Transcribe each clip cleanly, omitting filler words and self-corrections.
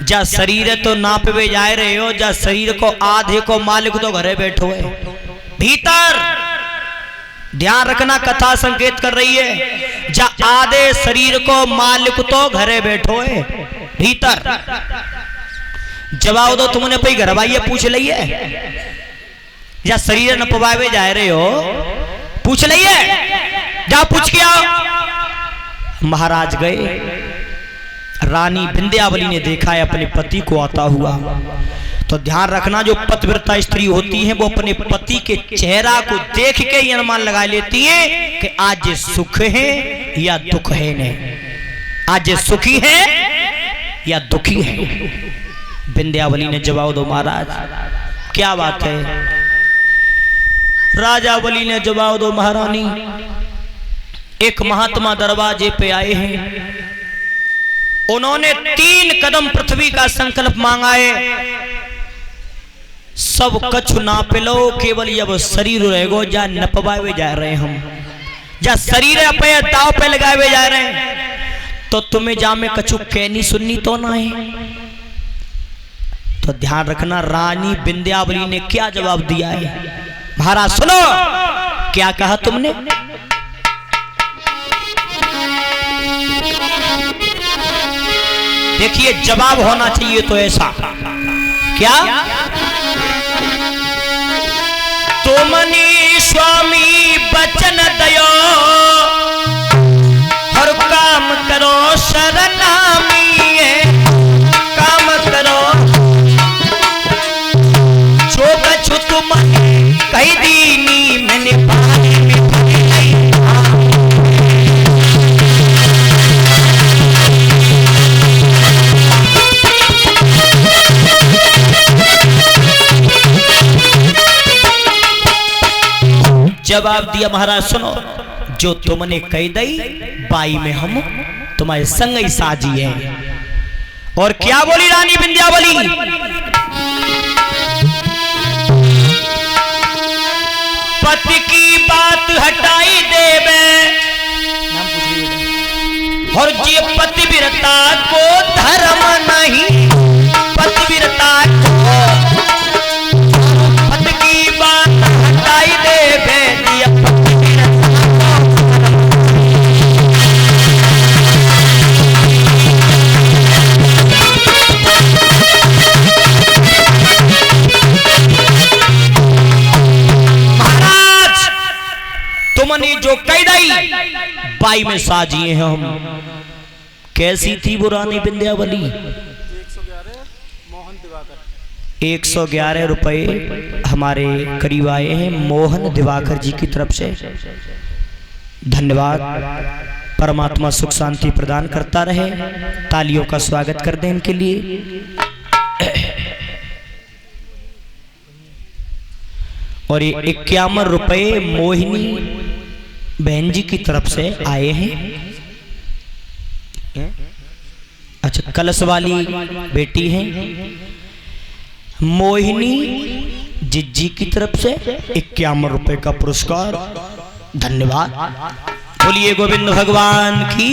जा शरीर तो नापवे जाए रहे हो, जा शरीर को आधे को मालिक तो घरे बैठो है भीतर। ध्यान रखना, कथा संकेत कर रही है, जा आधे शरीर को मालिक तो घरे बैठो है भीतर। जवाब दो, तुमने कोई घर भाई पूछ लिये, या शरीर न पवावे जा रहे हो पूछ लिये, जा पूछ के आओ। महाराज गए, रानी विंध्यावली ने देखा है अपने पति को आता हुआ। तो ध्यान रखना, जो पतिव्रता स्त्री होती हैं वो अपने पति के चेहरा को देख के ये अनुमान लगा लेती हैं कि आज सुख है या दुख है, ने आज सुखी है या दुखी है। विंध्यावली ने जवाब दो, महाराज क्या बात है। राजावली ने जवाब दो, महारानी एक महात्मा दरवाजे पे आए हैं, उन्होंने 3 कदम पृथ्वी का संकल्प मांगा है, सब कछु नाप लो, केवल अब शरीर रहेगो जा नपवावे जा रहे हम, जा शरीर पे दाव पे लगावे जा रहे हैं, तो तुम्हें जा में कछु कहनी सुननी तो ना है। तो ध्यान रखना, रानी विंध्यावली ने क्या जवाब दिया है, महाराज सुनो क्या कहा तुमने। देखिए जवाब होना चाहिए तो ऐसा, क्या तुमनी स्वामी वचन दयो, हर काम करो शरणामी है, काम करो जो कछु तुम कही दीनी मैंने पानी में जवाब दिया, महाराज सुनो जो तुमने कह दई बाई में हम तुम्हारे संग ही साजी है। और क्या बोली रानी विंध्यावली, पति की बात हटाई देवे, और जे पतिव्रता को धर्म नहीं, पतिव्रता को पति की बात हटाई देवे, तुमने जो कह दई बाई में साजिए हैं हम। कैसी थी वो रानी विंध्यावली, 111 रुपए हमारे करीब आए हैं मोहन दिवाकर जी की तरफ से, धन्यवाद। परमात्मा सुख शांति प्रदान करता रहे, तालियों का स्वागत कर दें इनके लिए। और ये 51 रुपए मोहिनी बहन जी की तरफ से आए हैं। अच्छा, कलश वाली बेटी है मोहिनी जिज्जी की तरफ से 51 रुपए का पुरस्कार, धन्यवाद। बोलिए गोविंद भगवान की।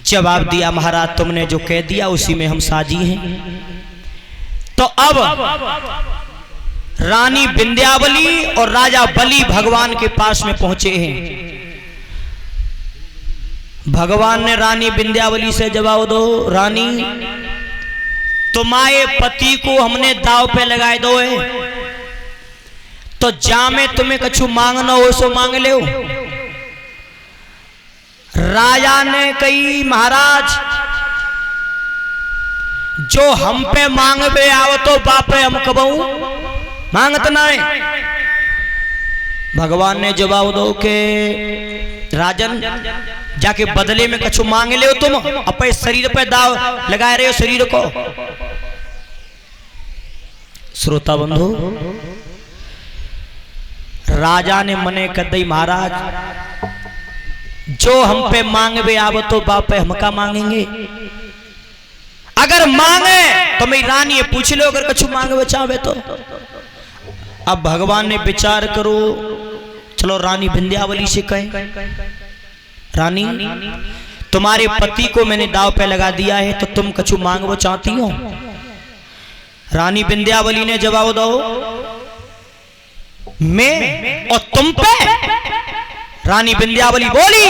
जवाब दिया, महाराज तुमने जो कह दिया उसी में हम साजी हैं। तो अब रानी विंध्यावली और राजा बलि भगवान के पास में पहुंचे हैं। भगवान ने रानी विंध्यावली से जवाब दो, रानी तुम्हारे पति को हमने दाव पे लगाए दो है, तो जामे तुम्हें कछु मांगना हो सो मांग ले। राजा ने कही, महाराज जो हम पे मांगबे आओ तो बापे हम कबू मांगत ना है। भगवान ने जवाब दो के राजन जाके बदले में कछु मांग ले तुम, अपने शरीर पे दाव लगाए रहे हो शरीर को। श्रोता बंधु, राजा ने मने कर दी, महाराज जो हम पे मांगबे आव तो बापे हम का मांगेंगे। अगर मांगे तो मेरी रानी पूछ लो, अगर कछु मांगे चाहे तो। अब भगवान ने विचार करो, चलो रानी विंध्यावली से कहें, रानी तुम्हारे पति को मैंने दाव पे लगा दिया है, तो तुम कछु मांगो चाहती हो? रानी विंध्यावली ने जवाब दो, मैं और तुम पे? रानी विंध्यावली बोली,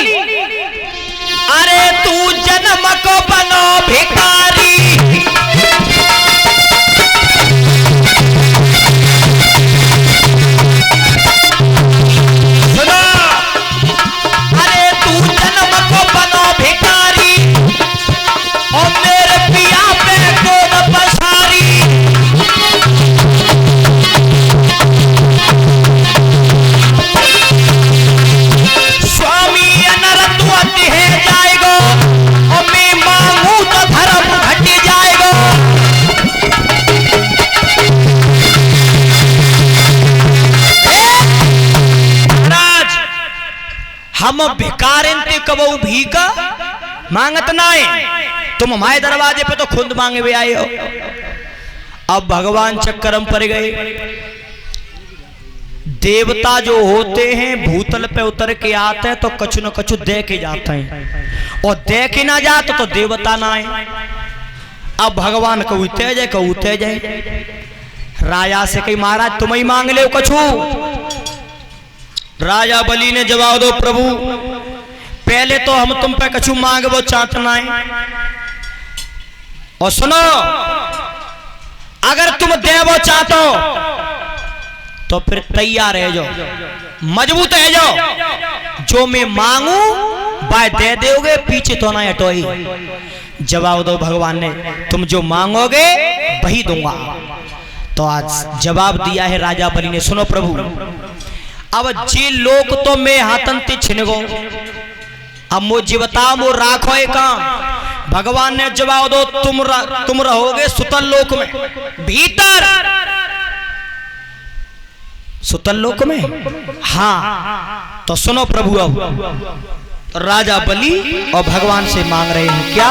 अरे तू जन्म को बनो भिखारी, सुनो, अरे तू जन्म को बनो भिखारी और मेरे पिया पे गोद पसारी। स्वामी अनरत्वत है जाएगो और मैं मांगू तो धर्म घट जाएगो। महाराज हम भिखारिन कबू भीका मांगत ना है, तुम हमारे दरवाजे पे तो खुद मांगे हुए आए हो। अब भगवान चक्करम पड़ गए। देवता जो होते हैं भूतल पे उतर के आते हैं तो कछु न कछु दे के जाते हैं, और दे के ना जाते तो देवता ना आए। अब भगवान कहू तेज है। राजा से कही, महाराज तुम ही मांग ले कछु। राजा बलि ने जवाब दो, प्रभु पहले तो हम तुम पे कछु मांग वो चाहतना है, और सुनो अगर तुम देवो चाहतो तो फिर तैयार है जाओ, मजबूत है जाओ, जो मैं मांगू बाय दे दोगे, पीछे तो ना हटोई। जवाब दो भगवान ने, तुम जो मांगोगे वही दूंगा। तो आज जवाब दिया है राजा बलि ने, सुनो प्रभु अब जे लोग तो मैं हाथन ते छिनगो, अब मो जीवता मो राखो का। भगवान ने जवाब दो, तुम रहोगे सुतल लोक में, भीतर सुतल लोक में। हाँ तो सुनो प्रभु, अब राजा बलि और भगवान से मांग रहे हैं क्या?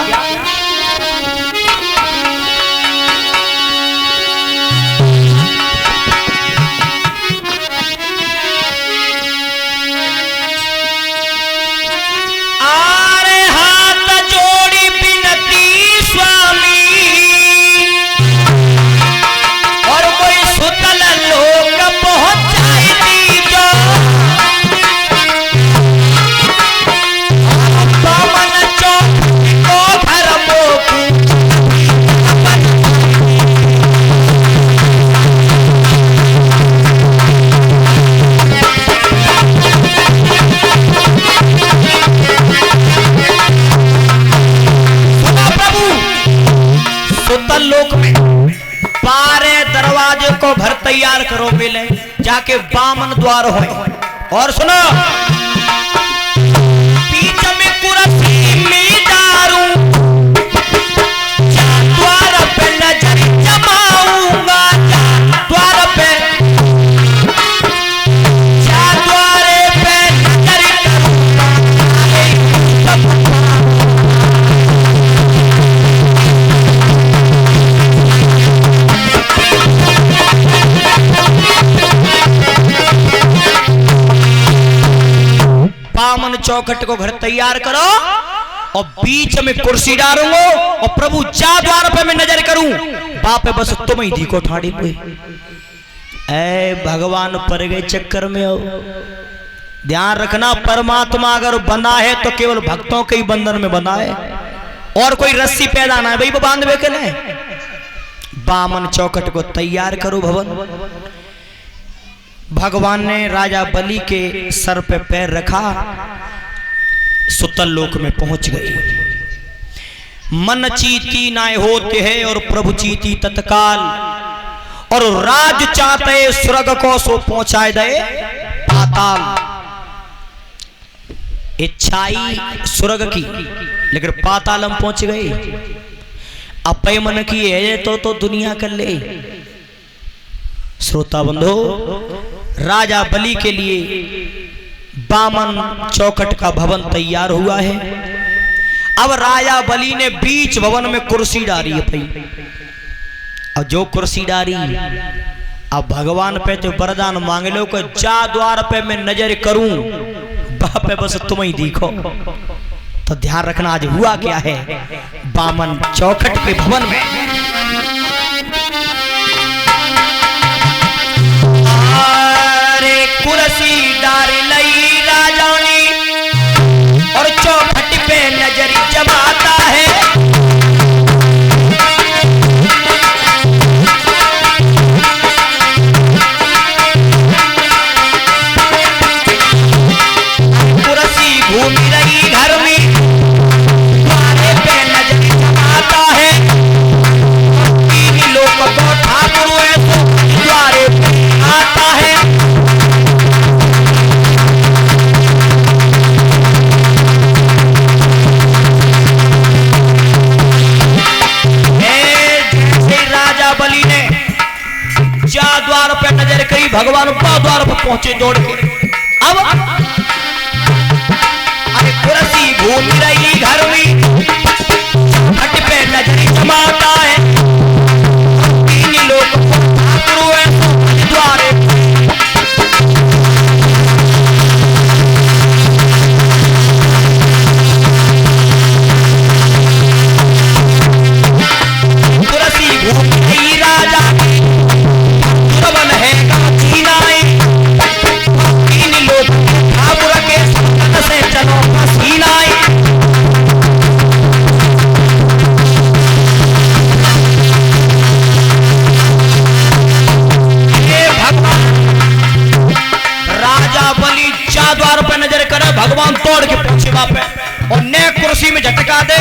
घर तैयार करो, मिले जाके बामन द्वार हो। और सुनो, बीच में कुर्सी में डारूं, द्वार पे नजर जमाऊंगा, द्वार पे द्वारे पे नजर बामन चौखट को घर तैयार करो और बीच में कुर्सी डालूंगा और प्रभु जा द्वार पे मैं नजर करूं, बाप बस तुम ही देखो ठाड़ी पे। ऐ भगवान पर गए चक्कर में हो। ध्यान रखना, परमात्मा अगर बना है तो केवल भक्तों के ही बंधन में बना है, और कोई रस्सी पैदा ना है भाई वो बांध वे के नहीं। बामन चौखट को तैयार करो भवन। भगवान ने राजा बलि के सर पे पैर रखा, सुतल लोक में पहुंच गए। मन चीती नाय होते हैं और प्रभु चीती तत्काल, और राज चाहते स्वर्ग को सो पहुंचाए दे पाताल। इच्छाई स्वर्ग की लेकिन पाताल हम पहुंच गए। अपय मन की है तो दुनिया कर ले। श्रोता बंधो, राजा बलि के लिए बामन चौखट का भवन तैयार हुआ है। अब राजा बलि ने बीच भवन में कुर्सी डाली है भाई। अब जो कुर्सी डाली, अब भगवान पे तो वरदान मांग लो कि जा द्वार पे मैं नजर करूं, बाप पे बस तुम ही देखो। तो तो ध्यान रखना आज हुआ क्या है बामन चौखट के भवन में। अरे कुर्सी डार लई राजानी और चौखट पे नजर जमाता है। कुर्सी घूम रही घर में द्वारे पे नजर जमाता है। तीन लोग को ठाकुर ऐसो द्वारे पे आता है। बलि ने जा द्वार पे नजर करी भगवान द्वार पर पहुंचे दौड़ के। अब अरे कुर्सी घूम रही घर में हट पे नजर जमाता है। तीन लोग द्वारे कुर्सी घूम रही राजा दुर्बल है काचीनाए। तीन लोग ठाकुर के संग से चलो पसीनाए। ये भगवान राजा बलि चा द्वार पर नजर करे भगवान तोड़ के पहुंचे वहां पे और ने कुर्सी में झटका दे।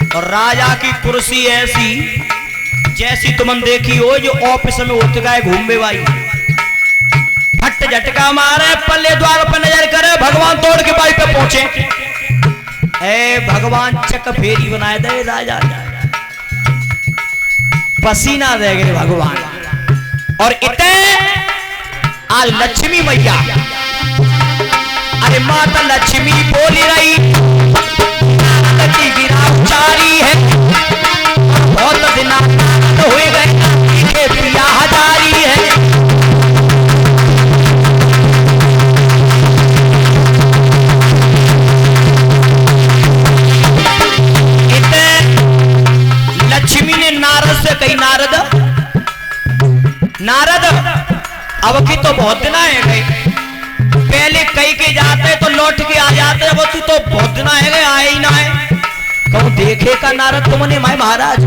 और राजा की कुर्सी ऐसी जैसी तुमने देखी हो जो ऑफिस में उठ गए घूमे भाई फट झटका मारे पल्ले द्वार पर नजर करे भगवान तोड़ के बाई पे पहुंचे। ए भगवान चक फेरी बनाए दे राजा पसीना दे गए भगवान। और इतने आज लक्ष्मी मैया अरे माता लक्ष्मी बोली रही गिराचारी है बहुत दिन हुए गए पिया हजारी है। लक्ष्मी ने नारद से कही नारद अब की तो बहुत दिन है गए पहले कई के जाते तो लौट के आ जाते अब तू तो बहुत दिन है गए आए ही ना है। कहूं देखे का नारद तुमने मैं महाराज।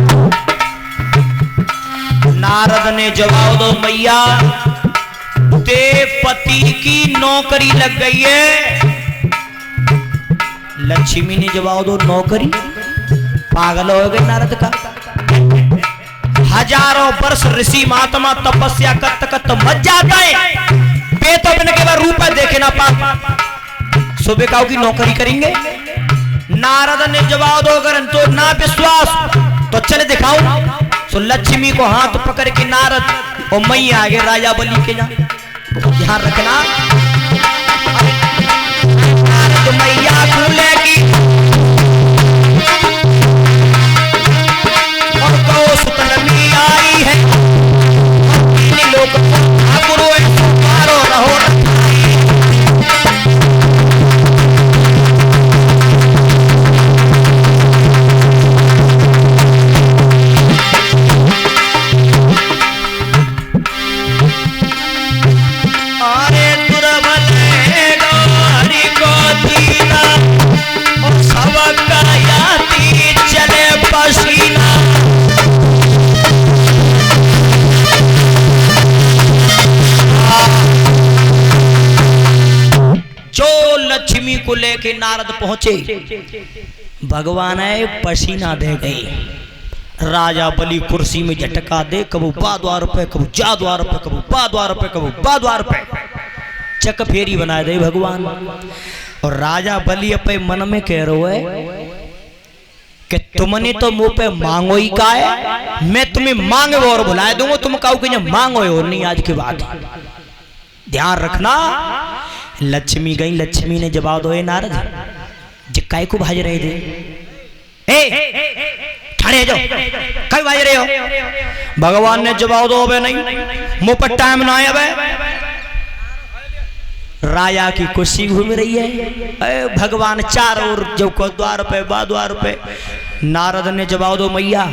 नारद ने जवाब दो मैया ते पति की नौकरी लग गई है। लक्ष्मी ने जवाब दो नौकरी पागल हो गए नारद का। हजारों वर्ष ऋषि महात्मा तपस्या करते करते मर जाता है बे तो अपने के बाद रूप देखे ना पा सुबह काऊ की नौकरी करेंगे। नारद ने जवाब दो अगर तो ना विश्वास तो चले दिखाओ। तो लक्ष्मी को हाथ पकड़ के नारद और मई आगे राजा बलि के जा ध्यान रखना। नारद मैया खुलेगी और कहो सुतलमी आई है लोग ठाकुर रहो को लेके नारद पहुंचे भगवान है पसीना दे गए। राजा बलि कुर्सी में झटका दे कबू बा द्वार पे कबू जा द्वार पे कबू बा द्वार पे कबू बा द्वार पे चक फेरी बनाए दे भगवान। और राजा बलि अपने मन में कह रहे है कि तुमने तो मुंह पे मांगो ही का है मैं तुम्हें मांगे और बुलाए दूंगा तुम कहो कि मांगो और नहीं आज की बात ध्यान रखना। लक्ष्मी गई लक्ष्मी ने जवाब दो नारद जिक्काई को भाज रहे थे ठाणे जाओ कई भाज रहे हो। भगवान ने जवाब दो नहीं मुंह पर टाइम ना आए। राजा की कुर्सी घूम रही है। भगवान चारों ओर जो को द्वार पे बाद्वार पे। नारद ने जवाब दो मैया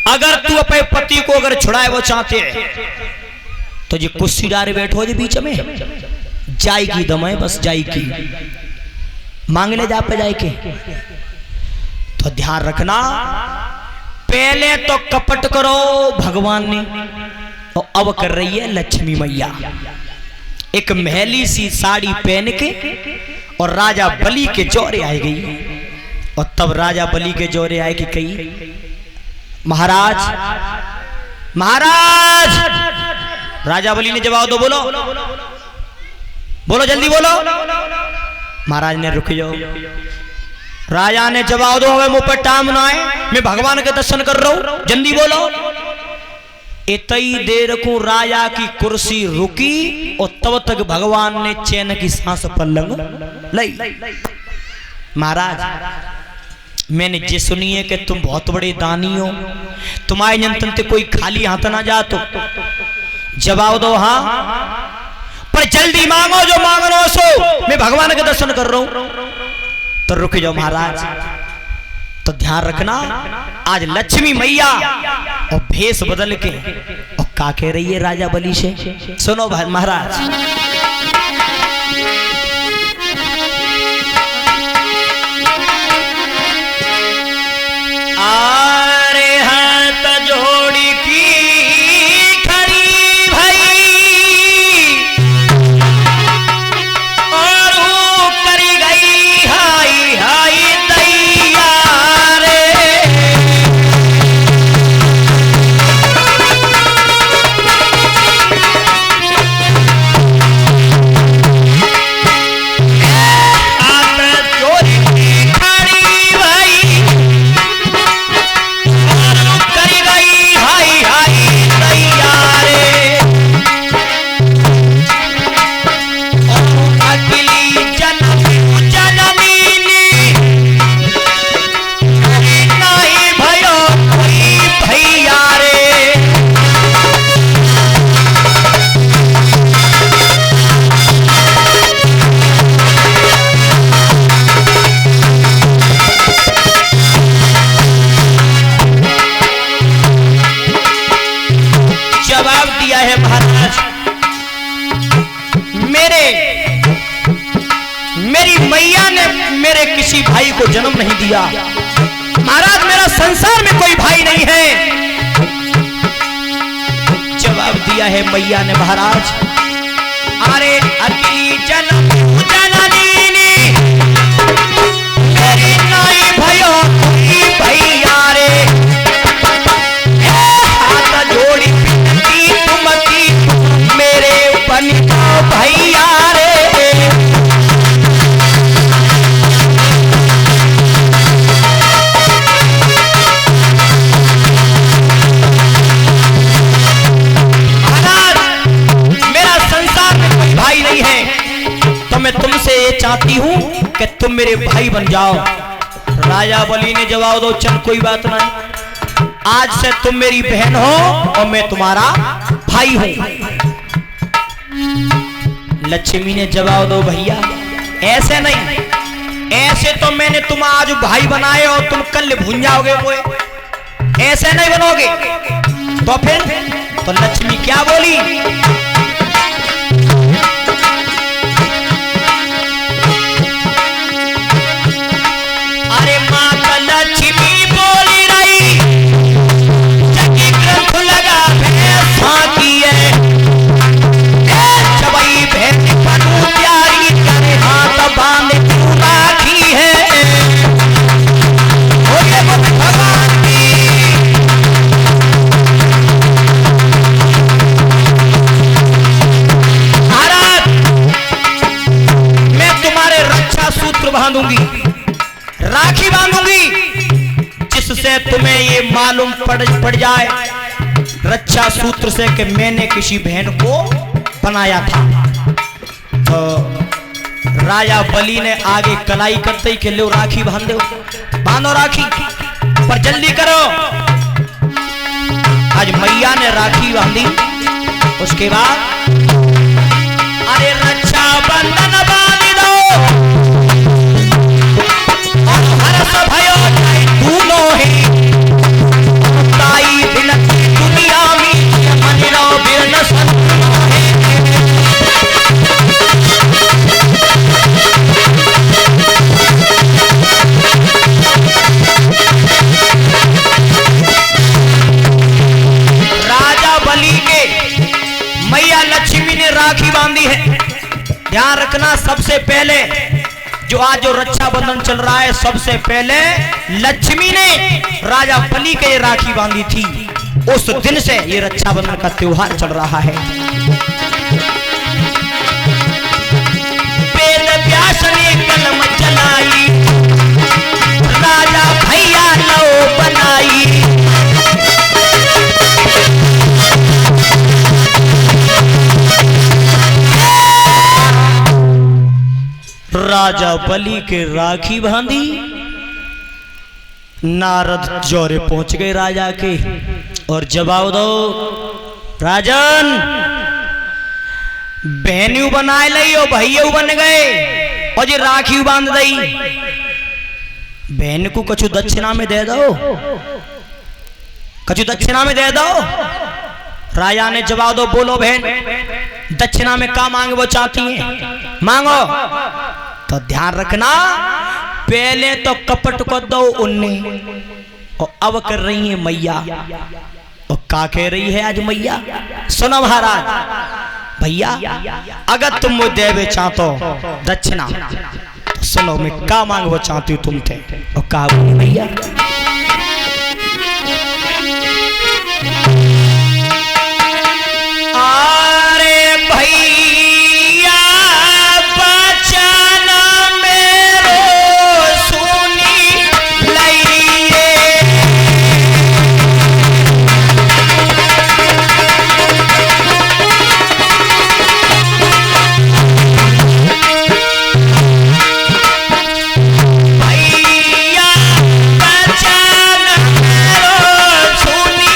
अगर तू अपने पति को अगर छुड़ाए वो चाहते हैं तो जी कुर्सी डारे बैठो जी बीच में जाएगी दमाए बस जाएगी मांग ले जा पे जाए के। तो ध्यान रखना पहले तो कपट करो भगवान ने तो अब कर रही है लक्ष्मी मैया। एक महली सी साड़ी पहन के और राजा बलि के जोरे आई गई। और तब राजा बलि के जोरे आए कि कही महाराज महाराज। राजा बलि ने जवाब दो बोलो बोलो जल्दी बोलो। महाराज ने रुक जाओ। राजा ने जवाब दो हमें मुंह पर टाइम ना आए मैं भगवान के दर्शन कर रहा हूं जल्दी बोलो। इतनी देर को राजा की कुर्सी रुकी और तब तक भगवान ने चैन की सांस पलंग लाई। महाराज मैंने जे सुनी है कि तुम बहुत बड़े दानी हो तुम्हारे जनतंत्र कोई खाली हाथ ना जा तो जवाब दो हाँ पर जल्दी मांगो जो मांगो सो मैं भगवान के दर्शन कर रहा हूं। तो रुक जाओ महाराज। तो ध्यान रखना आज लक्ष्मी मैया और भेष बदल के और का कह रही है राजा बलि से सुनो भाई महाराज। आरे हाथ जोड़ी की खड़ी भाई और वो करी गई हाई हाई तैयार। हाथ जोड़ी की खड़ी भाई मेरी मैया ने मेरे किसी भाई को जन्म नहीं दिया। महाराज मेरा संसार में कोई भाई नहीं है। जवाब दिया है मैया ने महाराज अरे अकेली जन्म जननी मेरी नाई भयो भैया रे हाथ जोड़ी पिटती तुमकी मेरे बन भैया रे। मैं तुमसे ये चाहती हूं कि तुम मेरे भाई बन जाओ। राजा बलि ने जवाब दो चल कोई बात नहीं आज से तुम मेरी बहन हो और मैं तुम्हारा भाई हूं। लक्ष्मी ने जवाब दो भैया ऐसे नहीं ऐसे तो मैंने तुम आज भाई बनाए और तुम कल भूल जाओगे वो ऐसे नहीं बनोगे। तो फिर तो लक्ष्मी क्या बोली लक्ष्मी बोली रही जगी ग्रंथ लगा फाकी है चबई भेद बनू प्यारी करे हाथ बांध तू राखी है बोले भगवान की महाराज मैं तुम्हारे रक्षा सूत्र बांधूंगी राखी बांधूंगी जिससे तुम्हें ये मालूम पड़ जाए रक्षा सूत्र से कि मैंने किसी बहन को बनाया था। तो राजा बलि ने आगे कलाई करते ही के लो राखी बांधो राखी पर जल्दी करो। आज मैया ने राखी बांधी उसके बाद अरे रक्षा बंधन बांध दो और हर्ष भयो जाए दूनो ही ताई बिनती दुनिया में मन रो बिरन है। राजा बलि के मैया लक्ष्मी ने राखी बांधी है। ध्यान रखना, सबसे पहले जो आज जो रक्षाबंधन चल रहा है, सबसे पहले लक्ष्मी ने राजा बलि के राखी बांधी थी। उस दिन से ये रक्षाबंधन का त्योहार चल रहा है। वेद व्यास ने कलम चलाई, राजा भैया लो बनाई। राजा बलि के राखी बांधी, नारद जोरे पहुंच गए राजा के और जवाब दो राजन बहनियों बनाए लई और भैया बन गए और जी राखी बांध दई। बहन को कछु दक्षिणा में दे दो, कछु दक्षिणा में दे दो। राजा ने जवाब दो, बोलो बहन दक्षिणा में क्या मांगे वो चाहती हैं, मांगो। तो ध्यान रखना, पहले तो कपट को दो उनने और अब कर रही है मैया। और क्या कह रही है आज मैया, सुनो महाराज भैया, अगर तुम मुझे देवे चाहते हो दक्षिणा तो सुनो मैं क्या मांगो चाहती हूँ तुमसे। और कहा भैया, अरे भैया बचन मेरो सुनी लइए, भैया बचन मेरो सुनी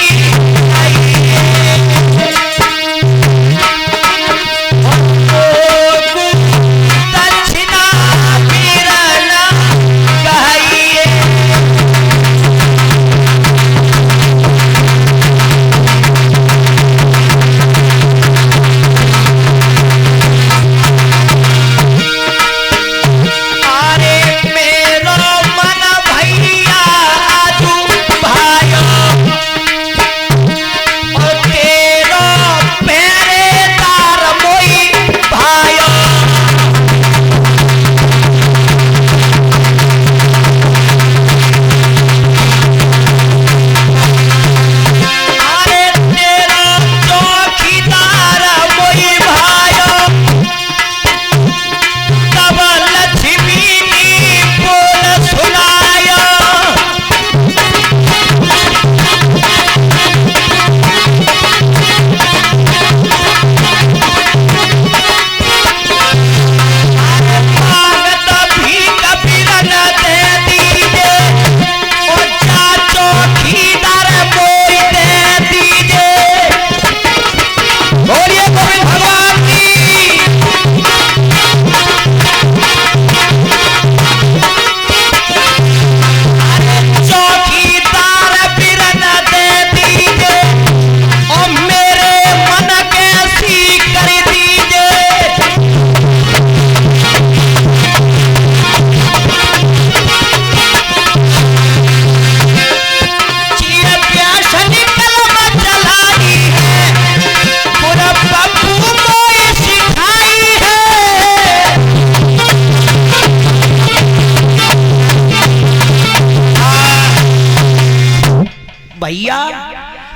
भैया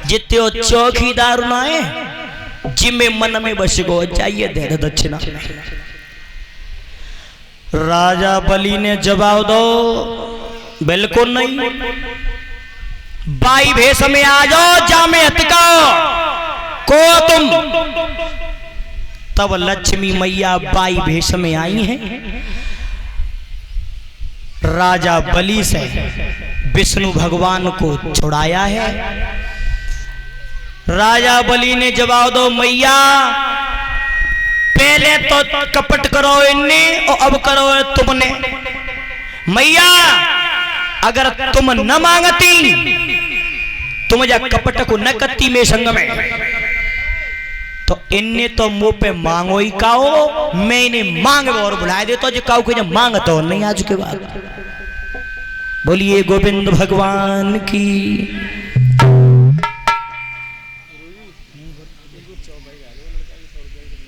जित्यो चौकीदार ना है जिम्मे मन में बस गो चाहिए दे दक्षिणा। राजा बलि ने जवाब दो, बिल्कुल नहीं, बाई भेष में आ जाओ जामे हतका को तुम। तब लक्ष्मी मैया बाई भेष में आई हैं। राजा बलि से विष्णु भगवान को छुड़ाया है। राजा बलि ने जवाब दो, मैया पहले तो कपट करो इनने और अब करो तुमने। मैया अगर तुम न मांगती तुम जा कपट को न करती में संग में तो इनने तो मुंह पे मांगो ही काओ, मैं इन्हें मांग और बुलाए देता जो काओ को मांगता हो नहीं आज के बाद। बोलिए गोविंद भगवान की।